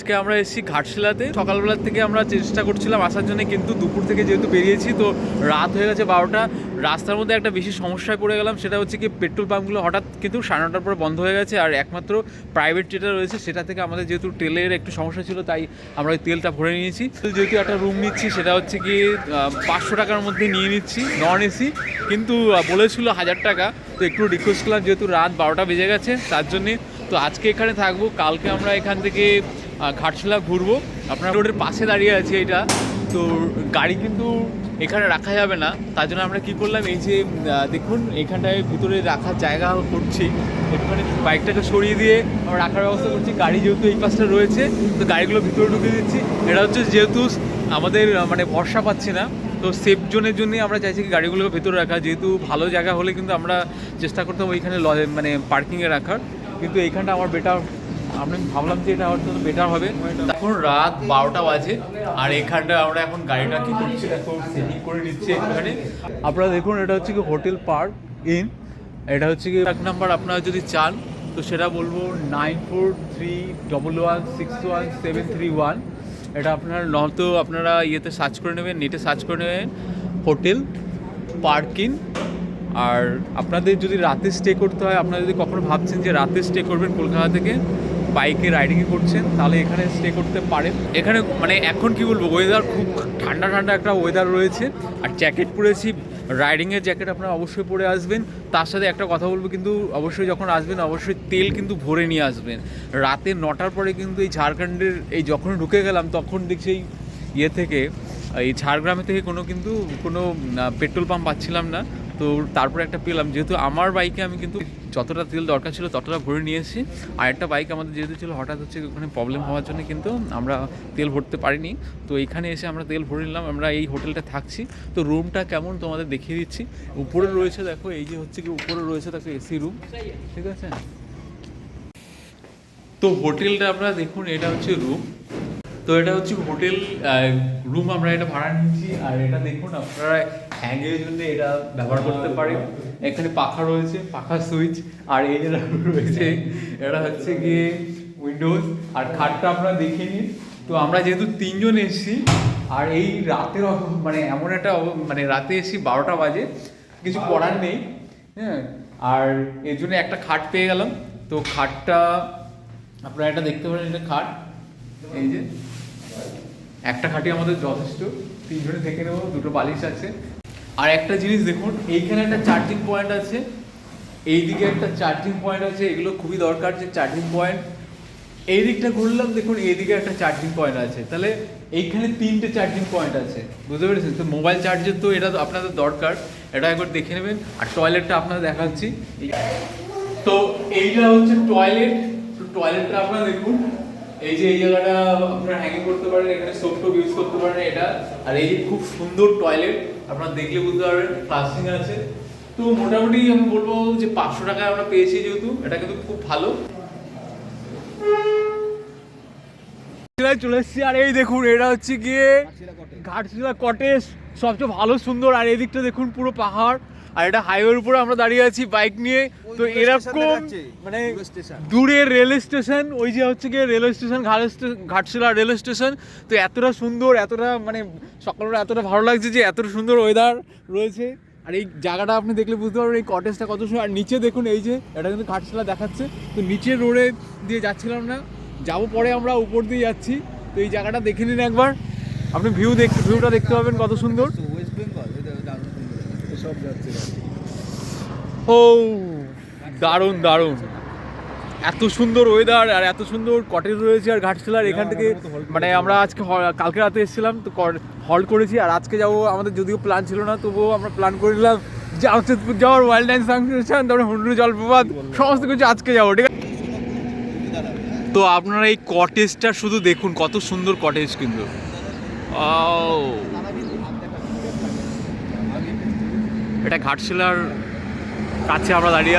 আজকে আমরা এসেছি ঘাটশিলাতে। সকালবেলার থেকে আমরা চেষ্টা করছিলাম আসার জন্য, কিন্তু দুপুর থেকে যেহেতু বেরিয়েছি তো রাত হয়ে গেছে 12টা। রাস্তার মধ্যে একটা বেশি সমস্যায় পড়ে গেলাম, সেটা হচ্ছে কি পেট্রোল পাম্পগুলো হঠাৎ কিন্তু 9:30টার পরে বন্ধ হয়ে গেছে। আর একমাত্র প্রাইভেট যেটা রয়েছে সেটা থেকে আমাদের যেহেতু তেলের একটু সমস্যা ছিল, তাই আমরা ওই তেলটা ভরে নিয়েছি। যেহেতু একটা রুম নিচ্ছি, সেটা হচ্ছে কি 500 টাকার মধ্যে নিয়ে নিচ্ছি, নন এসি, কিন্তু বলেছিল 1000 টাকা। তো একটু রিকোয়েস্ট করলাম, যেহেতু রাত 12টা বেজে গেছে তার জন্যে। তো আজকে এখানে থাকবো, কালকে আমরা এখান থেকে ঘাটশিলা ঘুরবো। আপনার রোডের পাশে দাঁড়িয়ে আছে এটা, তো গাড়ি কিন্তু এখানে রাখা যাবে না। তার জন্য আমরা কী করলাম, এই যে দেখুন এখানটায় ভিতরে রাখার জায়গা করছি, একটুখানি বাইকটাকে সরিয়ে দিয়ে আমরা রাখার ব্যবস্থা করছি। গাড়ি যেহেতু এই পাশটা রয়েছে, তো গাড়িগুলো ভিতরে ঢুকে দিচ্ছি। এটা হচ্ছে যেহেতু আমাদের মানে ভরসা পাচ্ছি না, তো সেফ জোনের জন্যই আমরা চাইছি কি গাড়িগুলোকে ভেতরে রাখা। যেহেতু ভালো জায়গা হলে কিন্তু আমরা চেষ্টা করতাম ওইখানে মানে পার্কিংয়ে রাখার, কিন্তু এইখানটা আমার বেটার, আমি ভাবলাম যে এটা আমার জন্য বেটার হবে। এখন রাত 12টা বাজে, আর এখানটা আমরা এখন গাড়িটা কী করছি, এখন সেটিং করে নিচ্ছি এখানে। আপনারা দেখুন, এটা হচ্ছে কি হোটেল পার্ক ইন, এটা হচ্ছে কি এক নাম্বার। আপনারা যদি চান তো সেটা বলবো 9431161731। এটা আপনার নয়তো আপনারা ইয়েতে সার্চ করে নেবেন, নেটে সার্চ করে নেবেন হোটেল পার্কিং। আর আপনাদের যদি রাতে স্টে করতে হয়, আপনারা যদি কখনো ভাবছেন যে রাতে স্টে করবেন, কলকাতা থেকে বাইকে রাইডিংয়ে করছেন, তাহলে এখানে স্টে করতে পারেন। এখানে মানে এখন কি বলবো, ওয়েদার খুব ঠান্ডা ঠান্ডা একটা ওয়েদার রয়েছে। আর জ্যাকেট পরেছি, রাইডিংয়ের জ্যাকেট আপনারা অবশ্যই পরে আসবেন। তার সাথে একটা কথা বলবো, কিন্তু অবশ্যই যখন আসবেন অবশ্যই তেল কিন্তু ভরে নিয়ে আসবেন। রাতে 9টার পরে কিন্তু এই ঝাড়খণ্ডের এই যখন ঢুকে গেলাম, তখন দেখছি এই ইয়ে থেকে, এই ঝাড়গ্রামে থেকে কোনো পেট্রোল পাম্প পাচ্ছিলাম না। তো তারপরে একটা পেলাম, যেহেতু আমার বাইকে আমি কিন্তু যতটা তেল দরকার ছিল ততটা ভরে নিয়ে এসেছি। আর একটা বাইক আমাদের যেহেতু ছিল, হঠাৎ হচ্ছে ওখানে প্রবলেম হওয়ার জন্য কিন্তু আমরা তেল ভরতে পারিনি। তো এইখানে এসে আমরা তেল ভরে নিলাম। আমরা এই হোটেলটা থাকছি। তো রুমটা কেমন তোমাদের দেখিয়ে দিচ্ছি। উপরে রয়েছে দেখো, এই যে হচ্ছে কি উপরে রয়েছে দেখো এসি রুম, ঠিক আছে। তো হোটেলটা আপনারা দেখুন, এটা হচ্ছে রুম। তো এটা হচ্ছে হোটেল রুম, আমরা এটা ভাড়া নিচ্ছি। আর এটা দেখুন, আপনারা হ্যাঙ্গের জন্য এটা ব্যবহার করতে পারেন। এখানে পাখা রয়েছে, পাখা সুইচ। আর এই যেটা রয়েছে, এটা হচ্ছে গিয়ে উইন্ডোজ। আর খাটটা আপনারা দেখে নিন। তো আমরা যেহেতু 3 জন এসেছি, আর এই রাতের মানে এমন একটা মানে রাতে এসেছি 12টা বাজে, কিছু করার নেই, হ্যাঁ। আর এর জন্য একটা খাট পেয়ে গেলাম। তো খাটটা আপনারা এটা দেখতে পারেন, এটা খাট, এই যে একটা খাটি আমাদের যথেষ্ট, 3 জনে থেকে নেবো। 2টো বালিশ আছে। আর একটা জিনিস দেখুন, এইখানে একটা চার্জিং পয়েন্ট আছে, এইদিকে একটা চার্জিং পয়েন্ট আছে। এগুলো খুবই দরকার যে চার্জিং পয়েন্ট। এই দিকটা ঘুরলাম, দেখুন এইদিকে একটা চার্জিং পয়েন্ট আছে। তাহলে এইখানে 3টে চার্জিং পয়েন্ট আছে, বুঝতে পেরেছেন? তো মোবাইল চার্জের তো এটা আপনাদের দরকার, এটা একবার দেখে নেবেন। আর টয়লেটটা আপনাদের দেখাচ্ছি। তো এইটা হচ্ছে টয়লেট। তো টয়লেটটা আপনারা দেখুন, এই যে এই জায়গাটা আপনারা হ্যাঙ্গিং করতে পারেন, এখানে সোপ টোপ ইউজ করতে পারেন এটা। আর এই যে খুব সুন্দর টয়লেট, আপনারা দেখলে বুঝতে পারবেন, ফ্লাশিং আছে। তো মোটামুটি আমি বলবো যে 500 টাকায় আমরা পেয়েছি, যেহেতু এটা কিন্তু খুব ভালো। চলে এসেছি। আর এই দেখুন, এটা হচ্ছে গিয়ে ঘাটশিলা কটেজ, সবচেয়ে ভালো সুন্দর। আর এই দিকটা দেখুন পুরো পাহাড়, আর এটা হাইওয়ের উপরে আমরা দাঁড়িয়ে আছি বাইক নিয়ে। তো এরকম মানে দূরে রেল স্টেশন, ওই যে হচ্ছে গিয়ে rail station, Ghatshila rail station. তো এতটা সুন্দর, এতটা মানে সকালবেলা এতটা ভালো লাগছে যে এতটা সুন্দর ওয়েদার রয়েছে। আর এই জায়গাটা আপনি দেখলে বুঝতে পারবেন এই কটেজটা কত সুন্দর। আর নিচে দেখুন, এই যে এটা কিন্তু ঘাটশিলা দেখাচ্ছে। তো নিচের রোডে দিয়ে যাচ্ছিলাম না, যাবো পরে, আমরা উপর দিয়ে যাচ্ছি। তো এই জায়গাটা দেখে নিন একবার, আপনি ভিউটা দেখতে পাবেন কত সুন্দর। ও দারুণ দারুণ, এত সুন্দর ওয়েদার আর এত সুন্দর কটেজ রয়েছে। আর ঘাটশিলার এখান থেকে মানে আমরা আজকে কালকে রাতে এসেছিলাম, তো হল্ট করেছি। আর আজকে যাবো, আমাদের যদিও প্ল্যান ছিল না, তবুও আমরা প্ল্যান করে নিলাম জামশেদপুর যাওয়ার, ওয়াইল্ড লাইফ সাংচুয়ারি, তারপরে হুন্ডুর জলপ্রপাত, সমস্ত কিছু আজকে যাবো, ঠিক আছে। তো আপনারা এই কটেজটা শুধু দেখুন, কত সুন্দর কটেজ কিন্তু। এটা ঘাটশিলার কাছে আমরা দাঁড়িয়ে